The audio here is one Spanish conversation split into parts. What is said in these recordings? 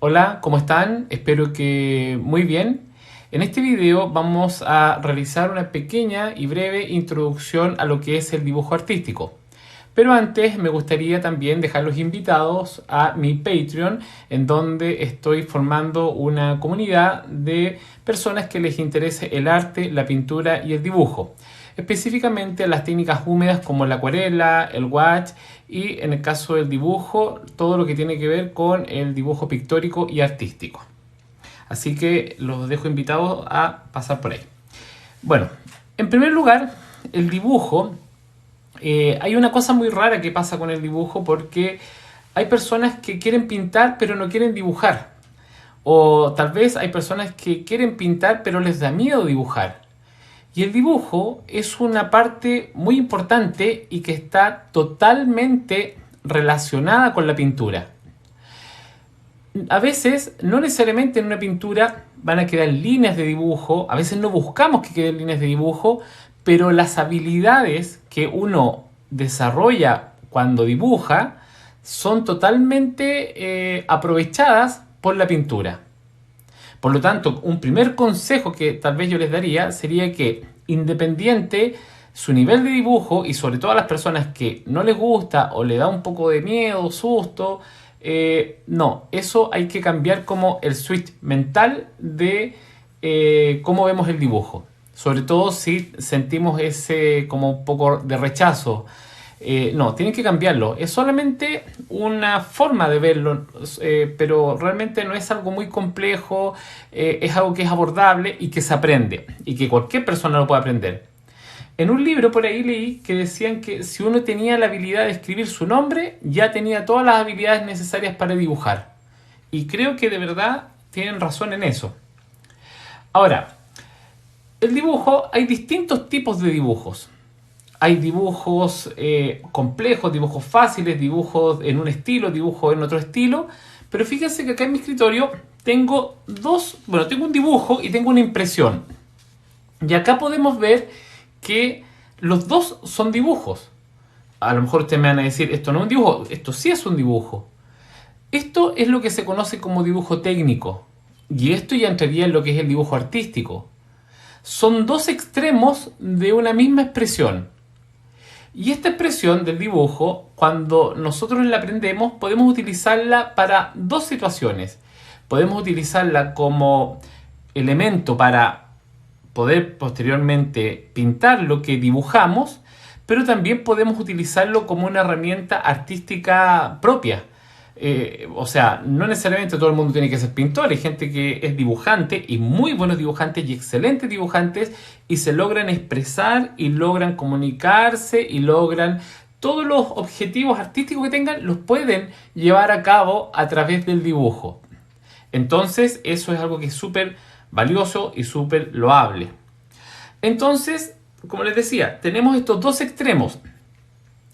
Hola, ¿cómo están? Espero que muy bien. En este video vamos a realizar una pequeña y breve introducción a lo que es el dibujo artístico. Pero antes me gustaría también dejarlos invitados a mi Patreon, en donde estoy formando una comunidad de personas que les interese el arte, la pintura y el dibujo. Específicamente las técnicas húmedas como la acuarela, el gouache y en el caso del dibujo, todo lo que tiene que ver con el dibujo pictórico y artístico. Así que los dejo invitados a pasar por ahí. Bueno, en primer lugar, el dibujo, hay una cosa muy rara que pasa con el dibujo porque hay personas que quieren pintar pero no quieren dibujar. O tal vez hay personas que quieren pintar pero les da miedo dibujar. Y el dibujo es una parte muy importante y que está totalmente relacionada con la pintura. A veces, no necesariamente en una pintura van a quedar líneas de dibujo, a veces no buscamos que queden líneas de dibujo, pero las habilidades que uno desarrolla cuando dibuja son totalmente aprovechadas por la pintura. Por lo tanto, un primer consejo que tal vez yo les daría sería que, independiente su nivel de dibujo y sobre todo a las personas que no les gusta o le da un poco de miedo, susto, no, eso hay que cambiar como el switch mental de cómo vemos el dibujo. Sobre todo si sentimos ese como un poco de rechazo. No, tienen que cambiarlo. Es solamente una forma de verlo, pero realmente no es algo muy complejo, es algo que es abordable y que se aprende, y que cualquier persona lo puede aprender. En un libro por ahí leí que decían que si uno tenía la habilidad de escribir su nombre, ya tenía todas las habilidades necesarias para dibujar. Y creo que de verdad tienen razón en eso. Ahora, el dibujo, hay distintos tipos de dibujos. Hay dibujos complejos, dibujos fáciles, dibujos en un estilo, dibujos en otro estilo. Pero fíjense que acá en mi escritorio tengo un dibujo y tengo una impresión. Y acá podemos ver que los dos son dibujos. A lo mejor ustedes me van a decir, esto no es un dibujo, esto sí es un dibujo. Esto es lo que se conoce como dibujo técnico. Y esto ya entraría en lo que es el dibujo artístico. Son dos extremos de una misma expresión. Y esta expresión del dibujo, cuando nosotros la aprendemos, podemos utilizarla para dos situaciones. Podemos utilizarla como elemento para poder posteriormente pintar lo que dibujamos, pero también podemos utilizarlo como una herramienta artística propia. O sea, no necesariamente todo el mundo tiene que ser pintor, hay gente que es dibujante y muy buenos dibujantes y excelentes dibujantes y se logran expresar y logran comunicarse y logran todos los objetivos artísticos que tengan los pueden llevar a cabo a través del dibujo. Entonces eso es algo que es súper valioso y súper loable. Entonces, como les decía, tenemos estos dos extremos.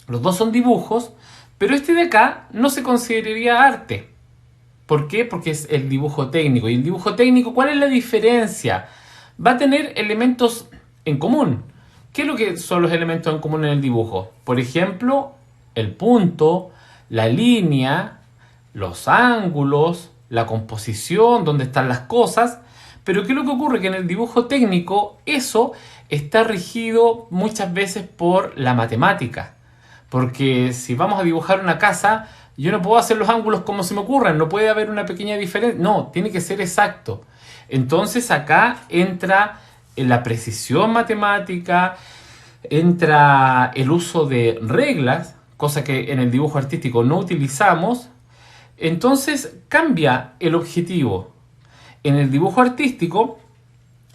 Los dos son dibujos, pero este de acá no se consideraría arte. ¿Por qué? Porque es el dibujo técnico. Y el dibujo técnico, ¿cuál es la diferencia? Va a tener elementos en común. ¿Qué es lo que son los elementos en común en el dibujo? Por ejemplo, el punto, la línea, los ángulos, la composición, dónde están las cosas. Pero ¿qué es lo que ocurre? Que en el dibujo técnico eso está regido muchas veces por la matemática. Porque si vamos a dibujar una casa, yo no puedo hacer los ángulos como se me ocurran, no puede haber una pequeña diferencia, no, tiene que ser exacto. Entonces acá entra la precisión matemática, entra el uso de reglas, cosa que en el dibujo artístico no utilizamos. Entonces cambia el objetivo. En el dibujo artístico,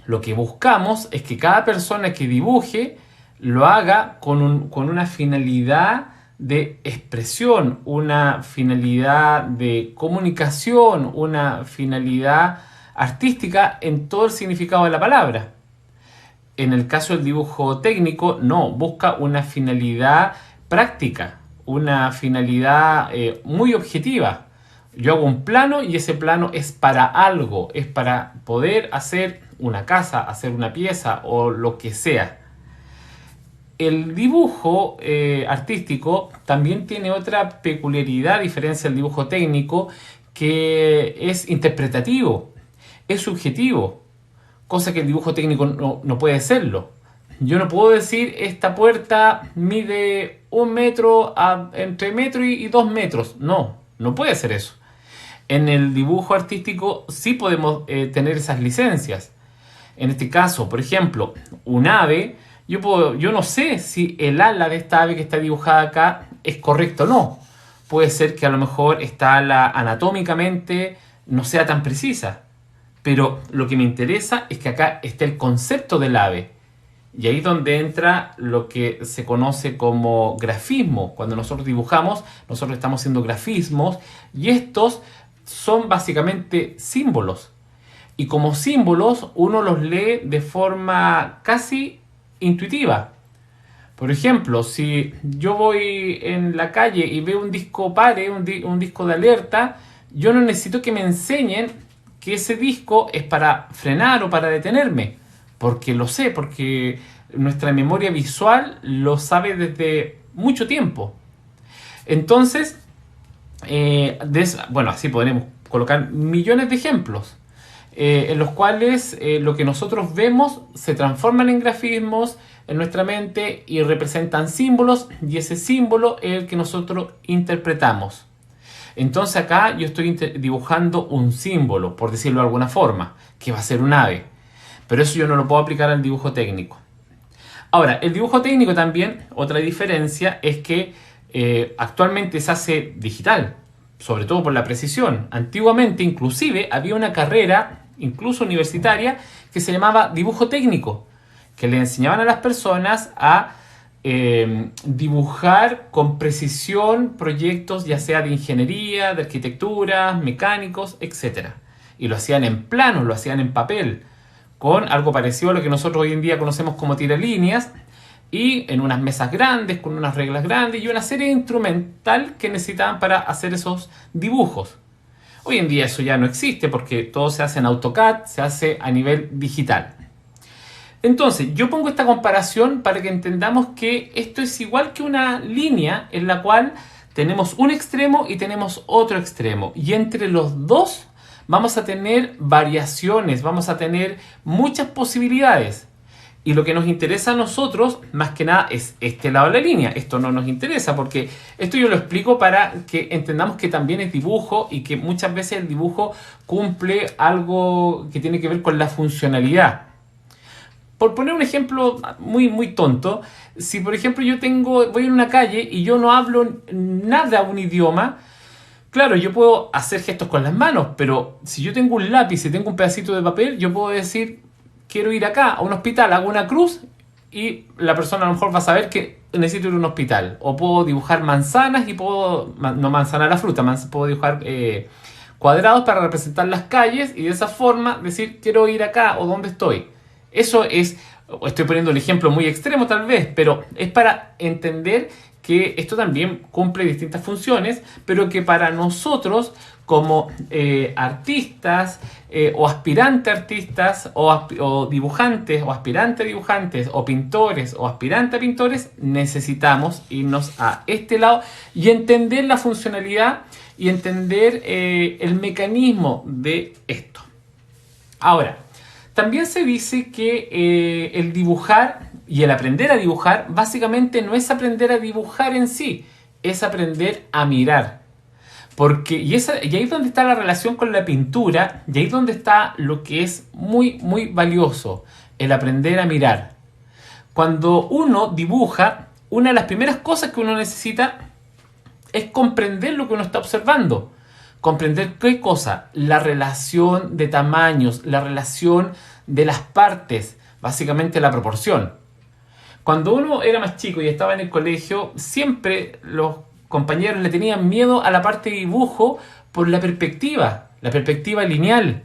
lo que buscamos es que cada persona que dibuje lo haga con una finalidad de expresión, una finalidad de comunicación, una finalidad artística en todo el significado de la palabra. En el caso del dibujo técnico, no, busca una finalidad práctica, una finalidad muy objetiva. Yo hago un plano y ese plano es para algo, es para poder hacer una casa, hacer una pieza o lo que sea. El dibujo artístico también tiene otra peculiaridad, a diferencia del dibujo técnico, que es interpretativo, es subjetivo, cosa que el dibujo técnico no puede serlo. Yo no puedo decir esta puerta mide 1 metro entre metro y 2 metros. No puede ser eso. En el dibujo artístico sí podemos tener esas licencias. En este caso, por ejemplo, un ave, yo no sé si el ala de esta ave que está dibujada acá es correcto o no. Puede ser que a lo mejor esta ala anatómicamente no sea tan precisa. Pero lo que me interesa es que acá esté el concepto del ave. Y ahí es donde entra lo que se conoce como grafismo. Cuando nosotros dibujamos, nosotros estamos haciendo grafismos y estos son básicamente símbolos. Y como símbolos uno los lee de forma casi intuitiva. Por ejemplo, si yo voy en la calle y veo un disco pare, un disco de alerta, yo no necesito que me enseñen que ese disco es para frenar o para detenerme. Porque lo sé, porque nuestra memoria visual lo sabe desde mucho tiempo. Entonces, así podremos colocar millones de ejemplos en los cuales lo que nosotros vemos se transforman en grafismos en nuestra mente y representan símbolos, y ese símbolo es el que nosotros interpretamos. Entonces acá yo estoy dibujando un símbolo, por decirlo de alguna forma, que va a ser un ave. Pero eso yo no lo puedo aplicar al dibujo técnico. Ahora, el dibujo técnico también, otra diferencia es que actualmente se hace digital, sobre todo por la precisión. Antiguamente, inclusive, había una carrera, incluso universitaria, que se llamaba dibujo técnico, que le enseñaban a las personas a dibujar con precisión proyectos, ya sea de ingeniería, de arquitectura, mecánicos, etc. Y lo hacían en plano, lo hacían en papel, con algo parecido a lo que nosotros hoy en día conocemos como tiralíneas, y en unas mesas grandes, con unas reglas grandes y una serie de instrumental que necesitaban para hacer esos dibujos. Hoy en día eso ya no existe porque todo se hace en AutoCAD, se hace a nivel digital. Entonces, yo pongo esta comparación para que entendamos que esto es igual que una línea en la cual tenemos un extremo y tenemos otro extremo. Y entre los dos vamos a tener variaciones, vamos a tener muchas posibilidades. Y lo que nos interesa a nosotros, más que nada, es este lado de la línea. Esto no nos interesa porque esto yo lo explico para que entendamos que también es dibujo y que muchas veces el dibujo cumple algo que tiene que ver con la funcionalidad. Por poner un ejemplo muy tonto, si por ejemplo voy en una calle y yo no hablo nada un idioma, claro, yo puedo hacer gestos con las manos, pero si yo tengo un lápiz y tengo un pedacito de papel, yo puedo decir, quiero ir acá a un hospital, hago una cruz y la persona a lo mejor va a saber que necesito ir a un hospital. O puedo dibujar manzanas y no manzana la fruta, puedo dibujar cuadrados para representar las calles y de esa forma decir, quiero ir acá o dónde estoy. Eso estoy poniendo el ejemplo muy extremo tal vez, pero es para entender que esto también cumple distintas funciones, pero que para nosotros como artistas o aspirantes artistas o dibujantes o aspirantes dibujantes o pintores o aspirantes a pintores, necesitamos irnos a este lado y entender la funcionalidad y entender el mecanismo de esto. Ahora, también se dice que el dibujar y el aprender a dibujar básicamente no es aprender a dibujar en sí, es aprender a mirar. Y ahí es donde está la relación con la pintura, y ahí es donde está lo que es muy valioso, el aprender a mirar. Cuando uno dibuja, una de las primeras cosas que uno necesita es comprender lo que uno está observando. Comprender qué cosa, la relación de tamaños, la relación de las partes, básicamente la proporción. Cuando uno era más chico y estaba en el colegio, siempre los compañeros le tenían miedo a la parte de dibujo por la perspectiva lineal.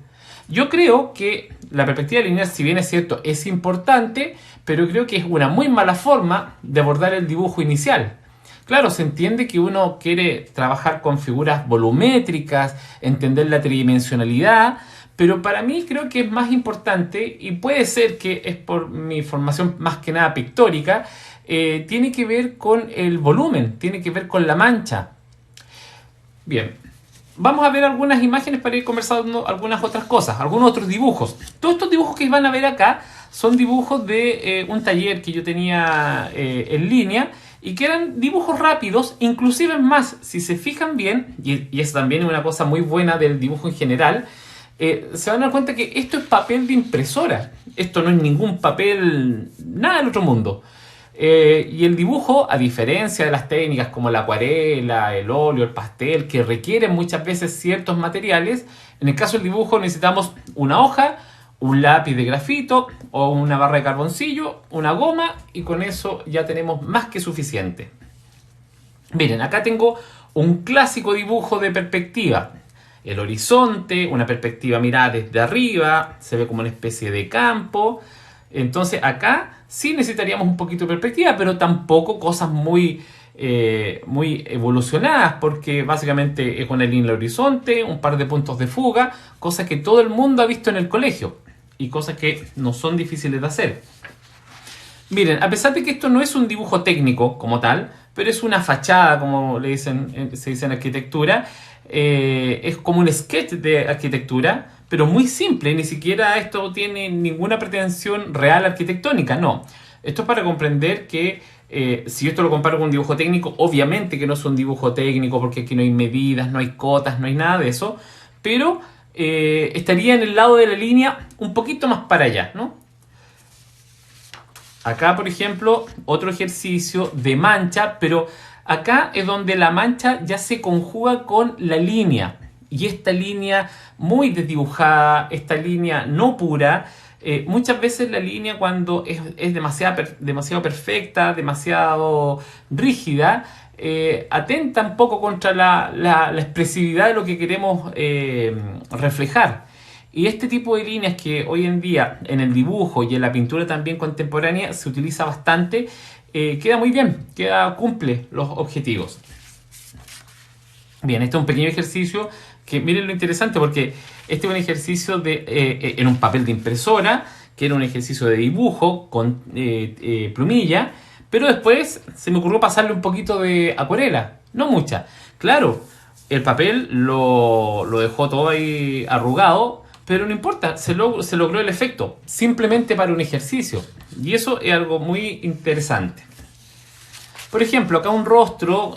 Yo creo que la perspectiva lineal, si bien es cierto, es importante, pero creo que es una muy mala forma de abordar el dibujo inicial. Claro, se entiende que uno quiere trabajar con figuras volumétricas, entender la tridimensionalidad, pero para mí creo que es más importante, y puede ser que es por mi formación más que nada pictórica, tiene que ver con el volumen, tiene que ver con la mancha. Bien, vamos a ver algunas imágenes para ir conversando algunas otras cosas, algunos otros dibujos. Todos estos dibujos que van a ver acá son dibujos de un taller que yo tenía en línea y que eran dibujos rápidos, inclusive más, si se fijan bien, y es también una cosa muy buena del dibujo en general, se van a dar cuenta que esto es papel de impresora. Esto no es ningún papel, nada del otro mundo. Y el dibujo, a diferencia de las técnicas como la acuarela, el óleo, el pastel, que requieren muchas veces ciertos materiales, en el caso del dibujo necesitamos una hoja, un lápiz de grafito o una barra de carboncillo, una goma, y con eso ya tenemos más que suficiente. Miren, acá tengo un clásico dibujo de perspectiva. El horizonte, una perspectiva mirada desde arriba, se ve como una especie de campo. Entonces acá sí necesitaríamos un poquito de perspectiva, pero tampoco cosas muy evolucionadas, porque básicamente es una línea en el horizonte, un par de puntos de fuga, cosas que todo el mundo ha visto en el colegio y cosas que no son difíciles de hacer. Miren, a pesar de que esto no es un dibujo técnico como tal, pero es una fachada, como se dice en arquitectura, es como un sketch de arquitectura, pero muy simple, ni siquiera esto tiene ninguna pretensión real arquitectónica, no. Esto es para comprender que si yo esto lo comparo con un dibujo técnico, obviamente que no es un dibujo técnico porque aquí no hay medidas, no hay cotas, no hay nada de eso, pero estaría en el lado de la línea un poquito más para allá, ¿no? Acá, por ejemplo, otro ejercicio de mancha, pero acá es donde la mancha ya se conjuga con la línea. Y esta línea muy desdibujada, esta línea no pura, muchas veces la línea cuando es demasiado perfecta, demasiado rígida, atenta un poco contra la expresividad de lo que queremos reflejar. Y este tipo de líneas que hoy en día en el dibujo y en la pintura también contemporánea se utiliza bastante, queda muy bien, cumple los objetivos. Bien, este es un pequeño ejercicio que miren lo interesante porque este es un ejercicio en un papel de impresora, que era un ejercicio de dibujo con plumilla, pero después se me ocurrió pasarle un poquito de acuarela, no mucha. Claro, el papel lo dejó todo ahí arrugado, pero no importa, se logró el efecto, simplemente para un ejercicio. Y eso es algo muy interesante. Por ejemplo, acá un rostro,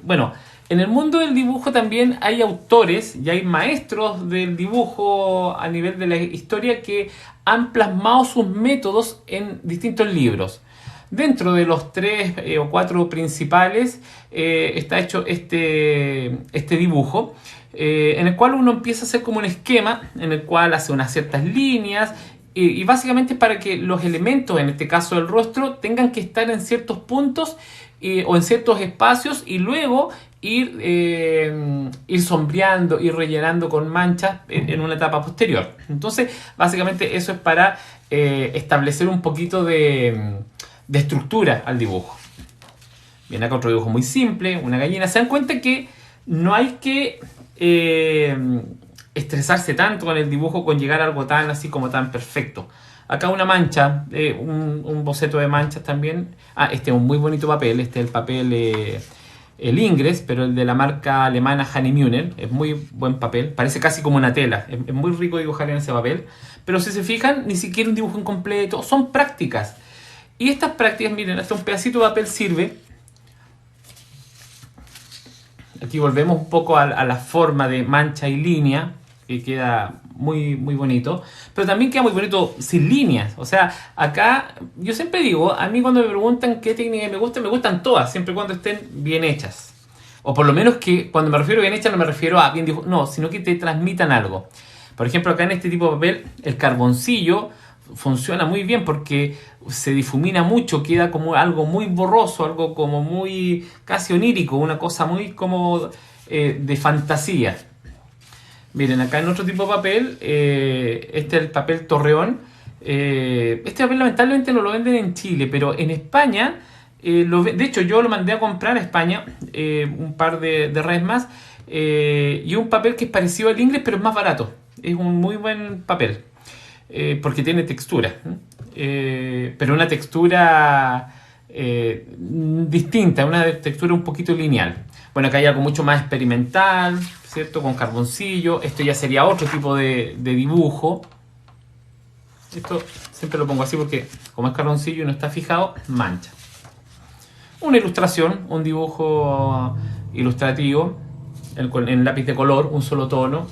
bueno, en el mundo del dibujo también hay autores y hay maestros del dibujo a nivel de la historia que han plasmado sus métodos en distintos libros. Dentro de los 3 o 4 principales está hecho este dibujo, en el cual uno empieza a hacer como un esquema, en el cual hace unas ciertas líneas, y básicamente es para que los elementos, en este caso el rostro, tengan que estar en ciertos puntos o en ciertos espacios y luego ir sombreando, ir rellenando con manchas en una etapa posterior. Entonces, básicamente eso es para establecer un poquito de estructura al dibujo. Bien, acá otro dibujo muy simple, una gallina. Se dan cuenta que no hay que estresarse tanto con el dibujo, con llegar a algo tan así como tan perfecto. Acá una mancha, un boceto de manchas también. Este es un muy bonito papel, este es el papel el Ingres, pero el de la marca alemana Hahnemüller. Es muy buen papel, parece casi como una tela, es muy rico dibujar en ese papel. Pero si se fijan, ni siquiera un dibujo incompleto, son prácticas. Y estas prácticas, miren, hasta un pedacito de papel sirve. Aquí volvemos un poco a la forma de mancha y línea, que queda muy, muy bonito. Pero también queda muy bonito sin líneas. O sea, acá yo siempre digo, a mí cuando me preguntan qué técnica me gustan todas, siempre y cuando estén bien hechas. O por lo menos que cuando me refiero a bien hechas no me refiero a bien dibujado, no, sino que te transmitan algo. Por ejemplo, acá en este tipo de papel, el carboncillo funciona muy bien porque se difumina mucho, queda como algo muy borroso, algo como muy casi onírico, una cosa muy como de fantasía. Miren, acá en otro tipo de papel, este es el papel Torreón. Este papel lamentablemente no lo venden en Chile, pero en España, de hecho yo lo mandé a comprar a España, un par de redes más, y un papel que es parecido al inglés, pero es más barato. Es un muy buen papel. Porque tiene textura, pero una textura distinta, una textura un poquito lineal. Bueno, acá hay algo mucho más experimental, ¿cierto? Con carboncillo. Esto ya sería otro tipo de dibujo. Esto siempre lo pongo así porque como es carboncillo y no está fijado, mancha. Una ilustración, un dibujo ilustrativo en lápiz de color, un solo tono.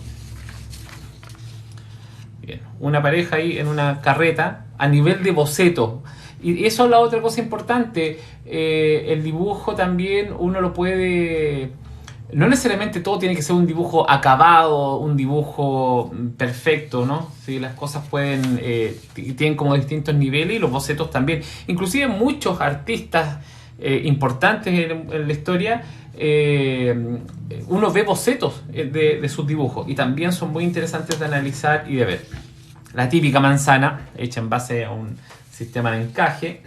Bien, una pareja ahí en una carreta a nivel de boceto. Y eso es la otra cosa importante. El dibujo también uno lo puede... No necesariamente todo tiene que ser un dibujo acabado, un dibujo perfecto, ¿no? Sí, las cosas pueden... tienen como distintos niveles y los bocetos también. Inclusive muchos artistas importantes en la historia, uno ve bocetos de sus dibujos y también son muy interesantes de analizar y de ver. La típica manzana hecha en base a un sistema de encaje.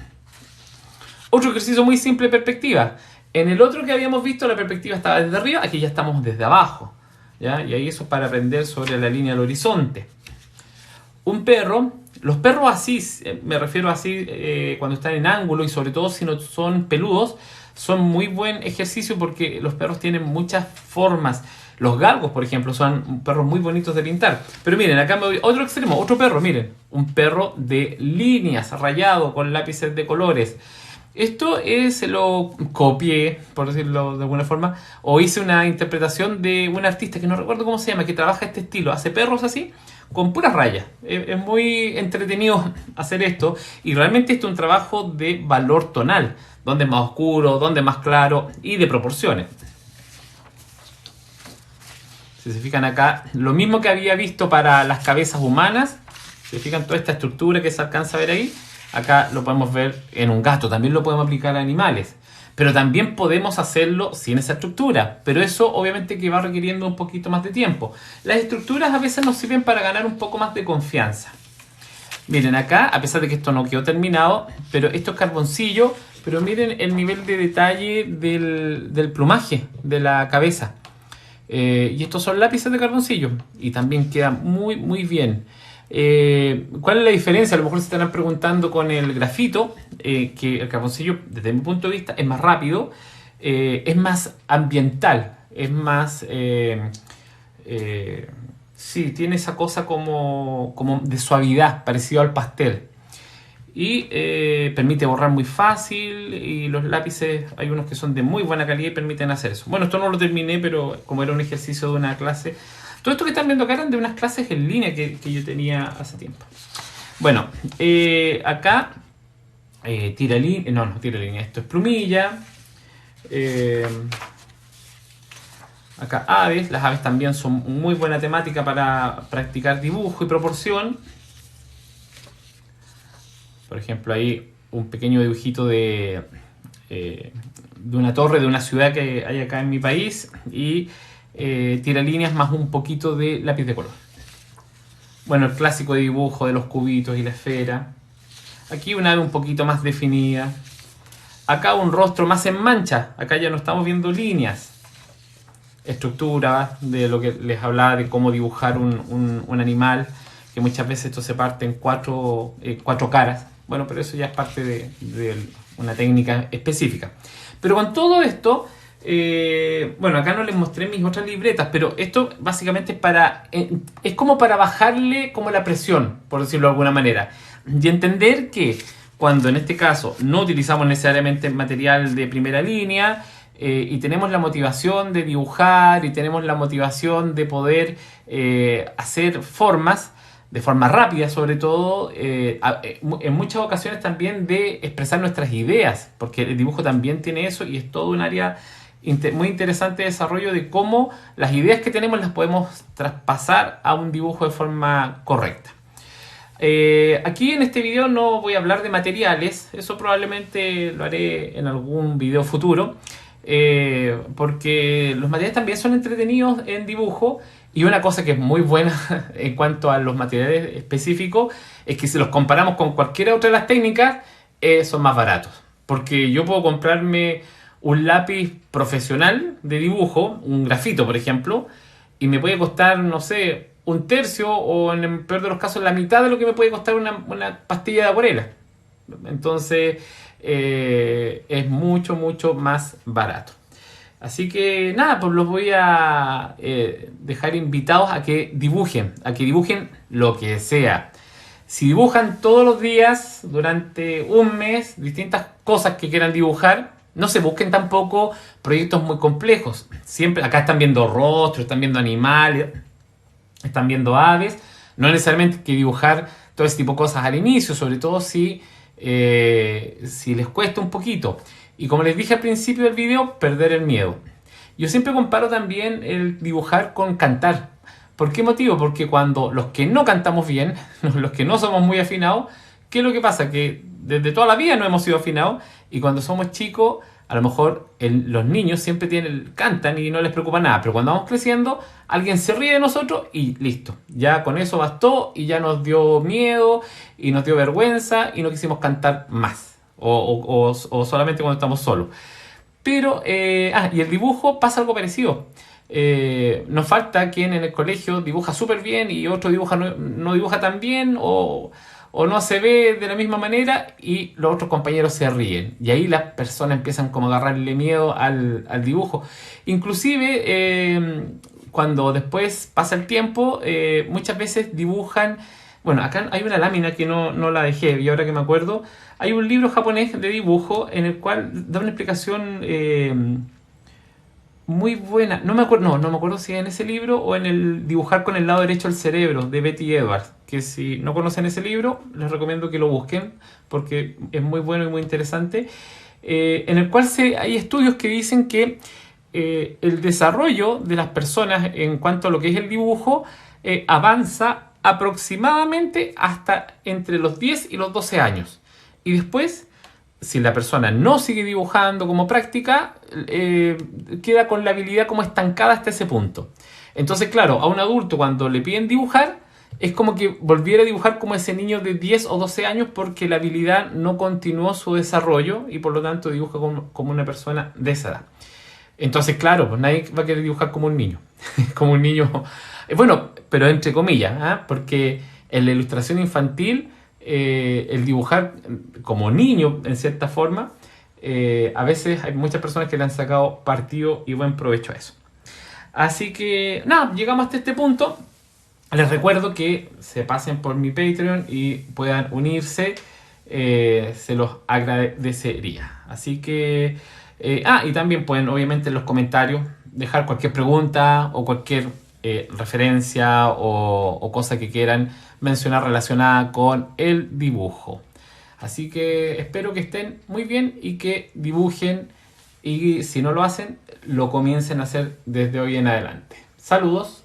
Otro ejercicio muy simple de perspectiva. En el otro que habíamos visto la perspectiva estaba desde arriba, aquí ya estamos desde abajo, ¿ya? Y ahí eso es para aprender sobre la línea del horizonte. Un perro, los perros así, me refiero así cuando están en ángulo y sobre todo si no son peludos, son muy buen ejercicio porque los perros tienen muchas formas. Los galgos, por ejemplo, son perros muy bonitos de pintar. Pero miren, acá me voy a otro extremo, otro perro, miren. Un perro de líneas, rayado con lápices de colores. Esto lo copié, por decirlo de alguna forma, o hice una interpretación de un artista que no recuerdo cómo se llama, que trabaja este estilo, hace perros así, con puras rayas. Es muy entretenido hacer esto y realmente esto es un trabajo de valor tonal, donde es más oscuro, donde es más claro y de proporciones. Si se fijan acá, lo mismo que había visto para las cabezas humanas, si se fijan toda esta estructura que se alcanza a ver ahí, acá lo podemos ver en un gato, también lo podemos aplicar a animales. Pero también podemos hacerlo sin esa estructura, pero eso obviamente que va requiriendo un poquito más de tiempo. Las estructuras a veces nos sirven para ganar un poco más de confianza. Miren acá, a pesar de que esto no quedó terminado, pero esto es carboncillo, pero miren el nivel de detalle del plumaje de la cabeza. Y estos son lápices de carboncillo y también queda muy muy bien. ¿Cuál es la diferencia? A lo mejor se estarán preguntando con el grafito, que el carboncillo desde mi punto de vista es más rápido, es más ambiental, es más... sí, tiene esa cosa como de suavidad, parecido al pastel. Y permite borrar muy fácil y los lápices hay unos que son de muy buena calidad y permiten hacer eso. Bueno, esto no lo terminé, pero como era un ejercicio de una clase, todo esto que están viendo acá eran de unas clases en línea que yo tenía hace tiempo. Bueno, acá tira línea, no tira línea, esto es plumilla. Acá aves, las aves también son muy buena temática para practicar dibujo y proporción. Por ejemplo, ahí un pequeño dibujito de una torre de una ciudad que hay acá en mi país y tira líneas más un poquito de lápiz de color. Bueno, el clásico dibujo de los cubitos y la esfera. Aquí una ave un poquito más definida. Acá un rostro más en mancha. Acá ya no estamos viendo líneas. Estructura, de lo que les hablaba de cómo dibujar un animal, que muchas veces esto se parte en cuatro caras. Bueno, pero eso ya es parte de una técnica específica. Pero con todo esto, bueno, acá no les mostré mis otras libretas, pero esto básicamente es como para bajarle como la presión, por decirlo de alguna manera. Y entender que cuando en este caso no utilizamos necesariamente material de primera línea, y tenemos la motivación de dibujar y tenemos la motivación de poder hacer formas, de forma rápida sobre todo, en muchas ocasiones también de expresar nuestras ideas, porque el dibujo también tiene eso y es todo un área muy interesante de desarrollo de cómo las ideas que tenemos las podemos traspasar a un dibujo de forma correcta. Aquí en este video no voy a hablar de materiales, eso probablemente lo haré en algún video futuro, porque los materiales también son entretenidos en dibujo. Y una cosa que es muy buena en cuanto a los materiales específicos es que si los comparamos con cualquier otra de las técnicas, son más baratos. Porque yo puedo comprarme un lápiz profesional de dibujo, un grafito por ejemplo, y me puede costar, no sé, un tercio o en el peor de los casos la mitad de lo que me puede costar una pastilla de acuarela. Entonces es mucho más barato. Así que nada, pues los voy a dejar invitados a que dibujen lo que sea. Si dibujan todos los días durante un mes distintas cosas que quieran dibujar, no se busquen tampoco proyectos muy complejos. Siempre acá están viendo rostros, están viendo animales, están viendo aves. No necesariamente hay que dibujar todo ese tipo de cosas al inicio, sobre todo si les cuesta un poquito. Y como les dije al principio del video, perder el miedo. Yo siempre comparo también el dibujar con cantar. ¿Por qué motivo? Porque cuando los que no cantamos bien, los que no somos muy afinados, ¿qué es lo que pasa? Que desde toda la vida no hemos sido afinados y cuando somos chicos, a lo mejor los niños siempre cantan y no les preocupa nada, pero cuando vamos creciendo, alguien se ríe de nosotros y listo. Ya con eso bastó y ya nos dio miedo y nos dio vergüenza y no quisimos cantar más o solamente cuando estamos solos. Pero, y el dibujo pasa algo parecido. Nos falta quien en el colegio dibuja súper bien y otro no dibuja tan bien o no se ve de la misma manera y los otros compañeros se ríen. Y ahí las personas empiezan como a agarrarle miedo al dibujo. Inclusive, cuando después pasa el tiempo, muchas veces dibujan. Bueno, acá hay una lámina que no la dejé y ahora que me acuerdo, hay un libro japonés de dibujo en el cual da una explicación muy buena. No me acuerdo si en ese libro o en el Dibujar con el lado derecho del cerebro de Betty Edwards. Que si no conocen ese libro, les recomiendo que lo busquen porque es muy bueno y muy interesante. En el cual hay estudios que dicen que el desarrollo de las personas en cuanto a lo que es el dibujo avanza aproximadamente hasta entre los 10 y los 12 años. Y después, si la persona no sigue dibujando como práctica, queda con la habilidad como estancada hasta ese punto. Entonces, claro, a un adulto cuando le piden dibujar, es como que volviera a dibujar como ese niño de 10 o 12 años porque la habilidad no continuó su desarrollo y por lo tanto dibuja como una persona de esa edad. Entonces, claro, pues nadie va a querer dibujar como un niño. Como un niño. Bueno, pero entre comillas, ¿eh? Porque en la ilustración infantil, el dibujar como niño, en cierta forma, a veces hay muchas personas que le han sacado partido y buen provecho a eso. Así que, nada, llegamos hasta este punto. Les recuerdo que se pasen por mi Patreon y puedan unirse. Se los agradecería. Así que... y también pueden, obviamente, en los comentarios dejar cualquier pregunta o cualquier referencia o cosa que quieran mencionar relacionada con el dibujo. Así que espero que estén muy bien y que dibujen y si no lo hacen, lo comiencen a hacer desde hoy en adelante. Saludos.